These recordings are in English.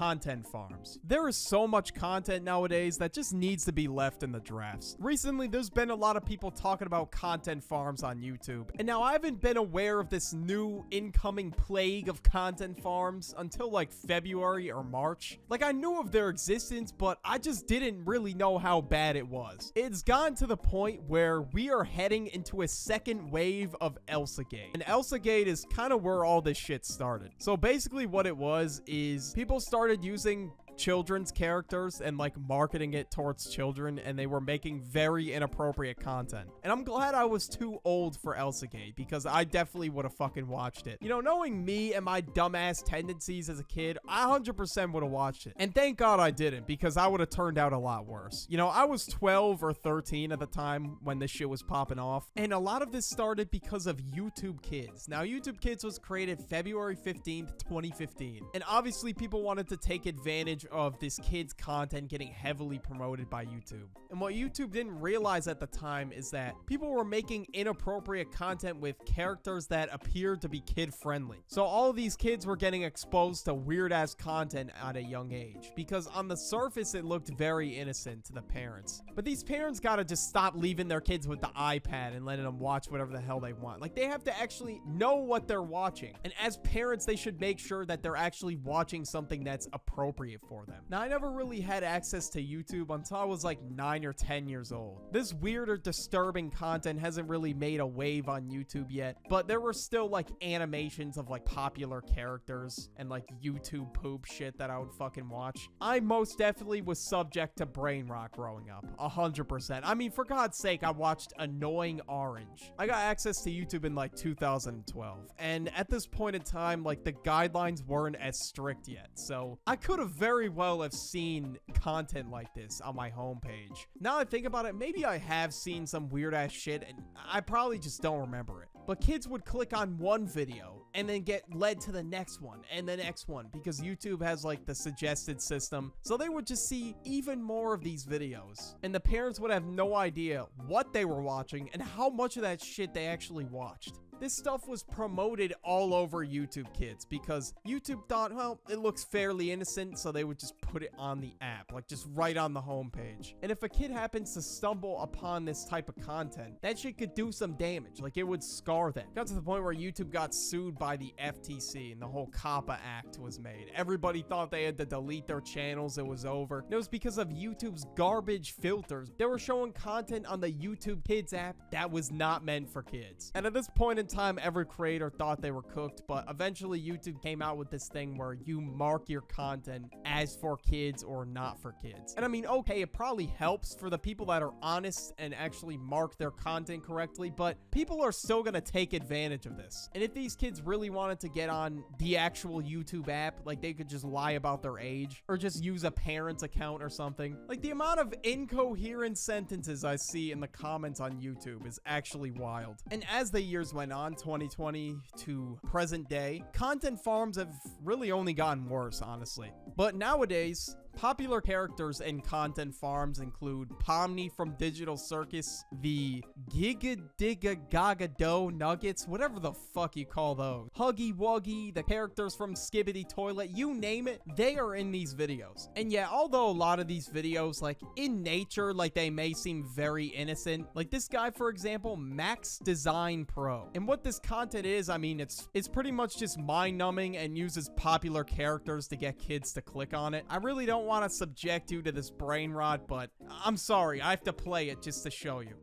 content farms. There is so much content nowadays that just needs to be left in the drafts. Recently, there's been a lot of people talking about content farms on YouTube, and now I haven't been aware of this new incoming plague of content farms until like February or March. Like, I knew of their existence, but I just didn't really know how bad it was. It's gotten to the point where we are heading into a second wave of Elsa Gate, and Elsa Gate is kind of where all this shit started. So basically what it was is people started using children's characters and like marketing it towards children, and they were making very inappropriate content. And I'm glad I was too old for Elsa Gate, because I definitely would have fucking watched it. You know, knowing me and my dumbass tendencies as a kid, I 100% would have watched it. And thank God I didn't, because I would have turned out a lot worse. You know, I was 12 or 13 at the time when this shit was popping off, and a lot of this started because of YouTube Kids. Now, YouTube Kids was created February 15th, 2015, and obviously people wanted to take advantage of this kid's content getting heavily promoted by YouTube. And what YouTube didn't realize at the time is that people were making inappropriate content with characters that appeared to be kid-friendly. So all of these kids were getting exposed to weird-ass content at a young age, because on the surface it looked very innocent to the parents. But these parents gotta just stop leaving their kids with the iPad and letting them watch whatever the hell they want. Like, they have to actually know what they're watching. And as parents, they should make sure that they're actually watching something that's appropriate for them. Now, I never really had access to YouTube until I was like 9 or 10 years old. This weird or disturbing content hasn't really made a wave on YouTube yet, but there were still like animations of like popular characters and like YouTube poop shit that I would fucking watch. I most definitely was subject to brain rot growing up, 100%. I mean, for God's sake, I watched Annoying Orange. I got access to YouTube in like 2012, and at this point in time, like, the guidelines weren't as strict yet, so I could have very well have seen content like this on my homepage. Now I think about it, maybe I have seen some weird ass shit and I probably just don't remember it. But kids would click on one video and then get led to the next one and the next one, because YouTube has like the suggested system. So they would just see even more of these videos, and the parents would have no idea what they were watching and how much of that shit they actually watched. This stuff was promoted all over YouTube Kids because YouTube thought, well, it looks fairly innocent, so they would just put it on the app, like just right on the homepage. And if a kid happens to stumble upon this type of content, that shit could do some damage, like it would scar them. Got to the point where YouTube got sued by the FTC and the whole COPPA Act was made. Everybody thought they had to delete their channels, it was over. And it was because of YouTube's garbage filters. They were showing content on the YouTube Kids app that was not meant for kids. And at this point in time, every creator thought they were cooked, but eventually YouTube came out with this thing where you mark your content as for kids or not for kids. And I mean, okay, it probably helps for the people that are honest and actually mark their content correctly, but people are still gonna take advantage of this. And if these kids really wanted to get on the actual YouTube app, like, they could just lie about their age or just use a parent's account or something. Like, the amount of incoherent sentences I see in the comments on YouTube is actually wild. And as the years went on, 2020 to present day, content farms have really only gotten worse, honestly. But nowadays, popular characters in content farms include Pomni from Digital Circus, the Giga Digga Gaga Dough Nuggets, whatever the fuck you call those, Huggy Wuggy, the characters from Skibby Toilet, you name it, they are in these videos. And yeah, although a lot of these videos, like, in nature, like, they may seem very innocent, like this guy, for example, Max Design Pro. And what this content is, I mean, it's pretty much just mind-numbing and uses popular characters to get kids to click on it. I really don't want to subject you to this brain rot, but I'm sorry, I have to play it just to show you.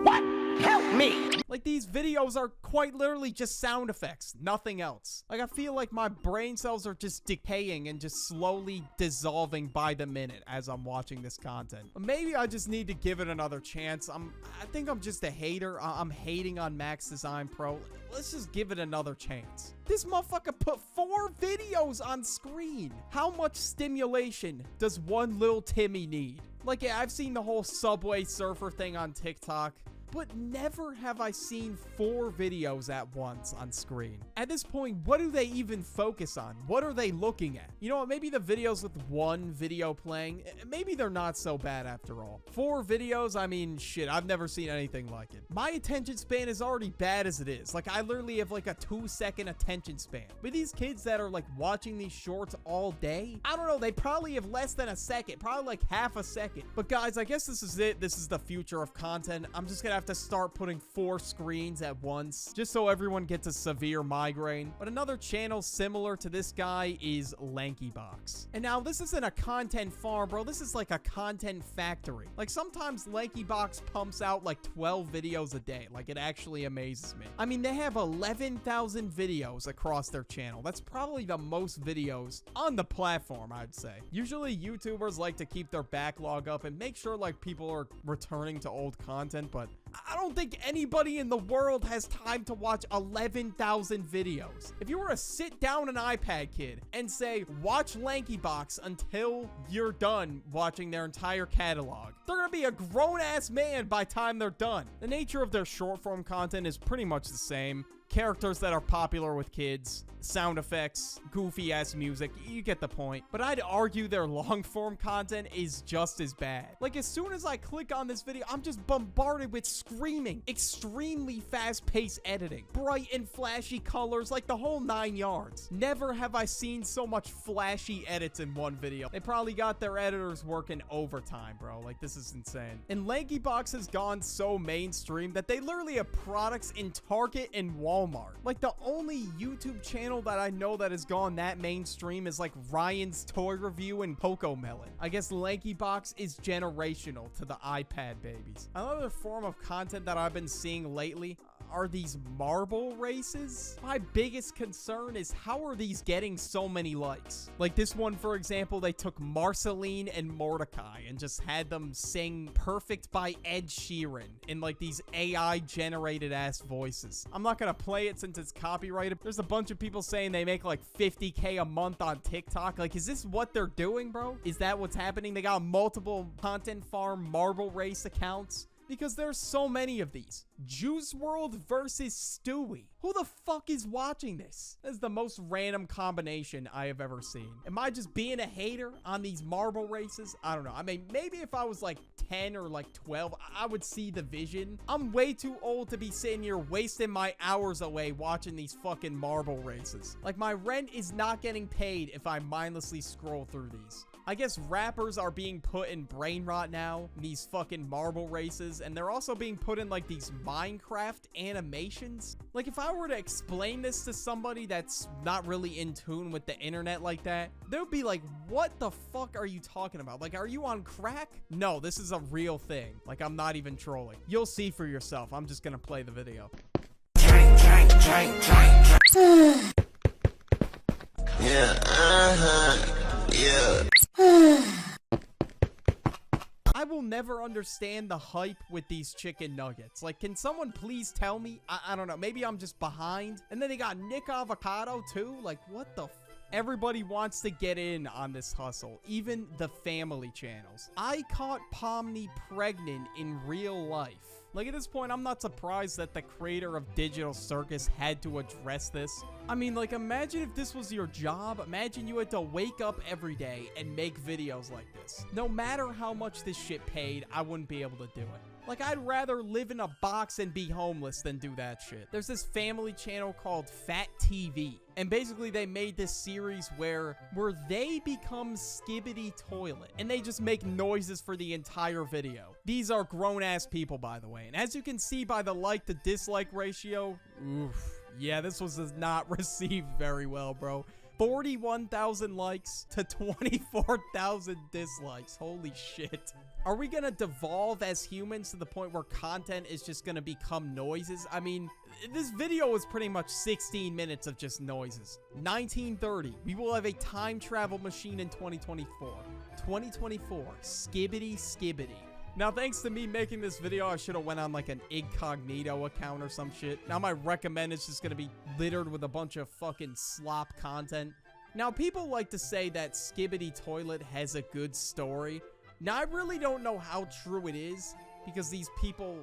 What? Help me! Like, these videos are quite literally just sound effects, nothing else. Like, I feel like my brain cells are just decaying and just slowly dissolving by the minute as I'm watching this content. Maybe I just need to give it another chance. I think I'm just a hater. I'm hating on Max Design Pro. Let's just give it another chance. This motherfucker put 4 videos on screen. How much stimulation does one little Timmy need? Like, yeah, I've seen the whole Subway Surfer thing on TikTok. but never have I seen 4 videos at once on screen. At this point, what do they even focus on? What are they looking at? You know what, maybe the videos with 1 video playing, maybe they're not so bad after all. 4 videos, I mean, shit, I've never seen anything like it. My attention span is already bad as it is. Like, I literally have like a 2-second attention span. But these kids that are like watching these shorts all day, I don't know, they probably have less than a second, probably like half a second. But guys, I guess this is it. This is the future of content. I'm just gonna have to start putting 4 screens at once, just so everyone gets a severe migraine. But another channel similar to this guy is LankyBox. And now this isn't a content farm, bro. This is like a content factory. Like, sometimes LankyBox pumps out like 12 videos a day. Like, it actually amazes me. I mean, they have 11,000 videos across their channel. That's probably the most videos on the platform, I'd say. Usually YouTubers like to keep their backlog up and make sure like people are returning to old content, but I don't think anybody in the world has time to watch 11,000 videos. If you were to sit down an iPad kid and say, watch LankyBox until you're done watching their entire catalog, they're gonna be a grown-ass man by the time they're done. The nature of their short-form content is pretty much the same. Characters that are popular with kids, sound effects, goofy-ass music, you get the point. But I'd argue their long-form content is just as bad. Like, as soon as I click on this video, I'm just bombarded with screaming, extremely fast-paced editing, bright and flashy colors, like the whole 9 yards. Never have I seen so much flashy edits in one video. They probably got their editors working overtime, bro. Like, this is insane. And LankyBox has gone so mainstream that they literally have products in Target and Walmart. Like, the only YouTube channel that I know that has gone that mainstream is like Ryan's Toy Review and Cocomelon. I guess LankyBox is generational to the iPad babies. Another form of content that I've been seeing lately are these marble races. My biggest concern is, how are these getting so many likes? Like this one, for example, they took Marceline and Mordecai and just had them sing Perfect by Ed Sheeran in like these AI generated ass voices. I'm not gonna play it since it's copyrighted. There's a bunch of people saying they make like 50K a month on TikTok. Like, is this what they're doing, bro? Is that what's happening? They got multiple content farm marble race accounts. Because there's so many of these. Juice World versus Stewie. Who the fuck is watching this? This is the most random combination I have ever seen. Am I just being a hater on these marble races? I don't know. I mean, maybe if I was like 10 or like 12, I would see the vision. I'm way too old to be sitting here wasting my hours away watching these fucking marble races. Like, my rent is not getting paid if I mindlessly scroll through these. I guess rappers are being put in brain rot now, these fucking marble races, and they're also being put in like these Minecraft animations. Like, if I were to explain this to somebody that's not really in tune with the internet like that, they would be like, what the fuck are you talking about? Like, are you on crack? No, this is a real thing. Like, I'm not even trolling. You'll see for yourself. I'm just gonna play the video. Yeah, I will never understand the hype with these chicken nuggets. Like, can someone please tell me? I don't know. Maybe I'm just behind. And then they got Nick Avocado too. Like, what the Everybody wants to get in on this hustle, even the family channels. I caught Pomni pregnant in real life. Like, at this point, I'm not surprised that the creator of Digital Circus had to address this. I mean, like, imagine if this was your job. Imagine you had to wake up every day and make videos like this. No matter how much this shit paid, I wouldn't be able to do it. Like, I'd rather live in a box and be homeless than do that shit. There's this family channel called Fat TV. And basically, they made this series where they become Skibby Toilet. And they just make noises for the entire video. These are grown-ass people, by the way. And as you can see by the like to dislike ratio, oof. Yeah, this was not received very well, bro. 41,000 likes to 24,000 dislikes. Holy shit. Are we gonna devolve as humans to the point where content is just gonna become noises? I mean, this video is pretty much 16 minutes of just noises. 1930, we will have a time travel machine in 2024. 2024, Skibby Skibby. Now, thanks to me making this video, I should have went on like an incognito account or some shit. Now my recommend is just gonna be littered with a bunch of fucking slop content. Now, people like to say that Skibby Toilet has a good story. Now, I really don't know how true it is, because these people,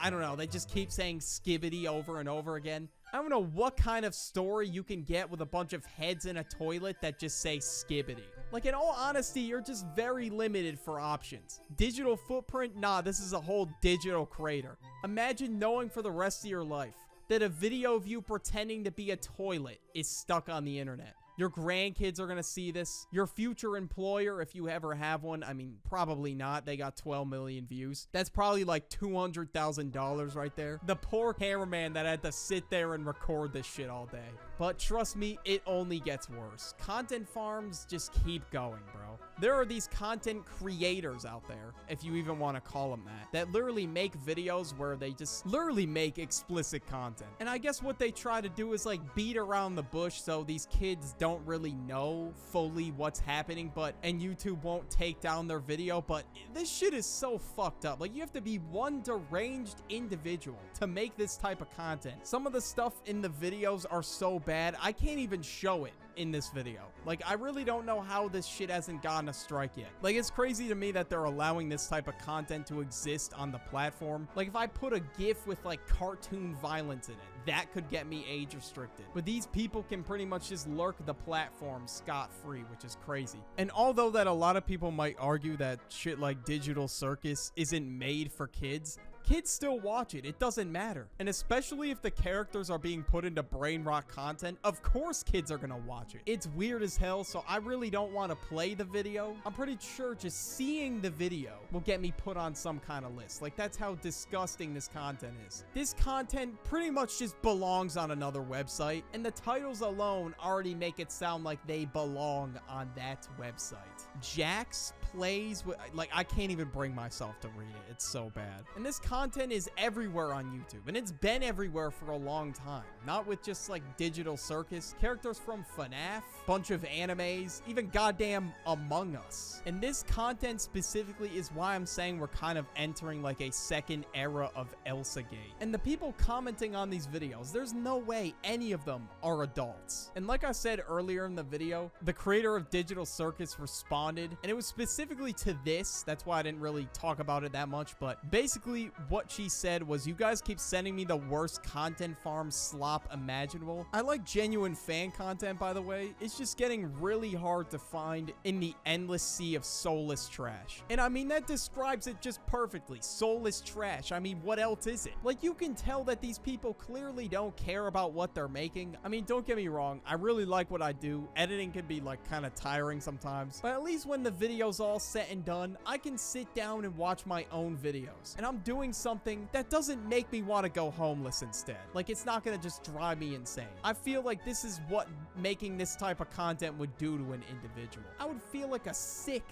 I don't know, they just keep saying Skibbity over and over again. I don't know what kind of story you can get with a bunch of heads in a toilet that just say Skibbity. Like, in all honesty, you're just very limited for options. Digital footprint? Nah, this is a whole digital crater. Imagine knowing for the rest of your life that a video of you pretending to be a toilet is stuck on the internet. Your grandkids are gonna see this. Your future employer, if you ever have one, I mean, probably not. They got 12 million views. That's probably like $200,000 right there. The poor cameraman that had to sit there and record this shit all day. But trust me, it only gets worse. Content farms just keep going, bro. There are these content creators out there, if you even want to call them that literally make videos where they just literally make explicit content. And I guess what they try to do is like beat around the bush so these kids don't really know fully what's happening, and YouTube won't take down their video. But this shit is so fucked up. Like, you have to be one deranged individual to make this type of content. Some of the stuff in the videos are so bad, I can't even show it in this video. Like, I really don't know how this shit hasn't gotten a strike yet. Like, it's crazy to me that they're allowing this type of content to exist on the platform. Like, if I put a GIF with like cartoon violence in it, that could get me age restricted. But these people can pretty much just lurk the platform scot-free, which is crazy. And although that a lot of people might argue that shit like Digital Circus isn't made for kids, kids still watch it. It doesn't matter. And especially if the characters are being put into brain rot content, of course kids are gonna watch it. It's weird as hell, so I really don't want to play the video. I'm pretty sure just seeing the video will get me put on some kind of list. Like, that's how disgusting this content is. This content pretty much just belongs on another website, and the titles alone already make it sound like they belong on that website. Jax plays with, like, I can't even bring myself to read it. It's so bad. And this content is everywhere on YouTube, and it's been everywhere for a long time. Not with just like Digital Circus, characters from FNAF, bunch of animes, even goddamn Among Us. And this content specifically is why I'm saying we're kind of entering like a second era of Elsa Gate. And the people commenting on these videos, there's no way any of them are adults. And like I said earlier in the video, the creator of Digital Circus responded, and it was specifically to this. That's why I didn't really talk about it that much, but basically what she said was, you guys keep sending me the worst content farm slop imaginable. I like genuine fan content, by the way. It's just getting really hard to find in the endless sea of soulless trash. And I mean, that describes it just perfectly. Soulless trash. I mean, what else is it? Like, you can tell that these people clearly don't care about what they're making. I mean, don't get me wrong. I really like what I do. Editing can be like kind of tiring sometimes, but at least when the video's all set and done, I can sit down and watch my own videos. And I'm doing something that doesn't make me want to go homeless instead. Like, it's not gonna just drive me insane. I feel like this is what making this type of content would do to an individual. I would feel like a sick,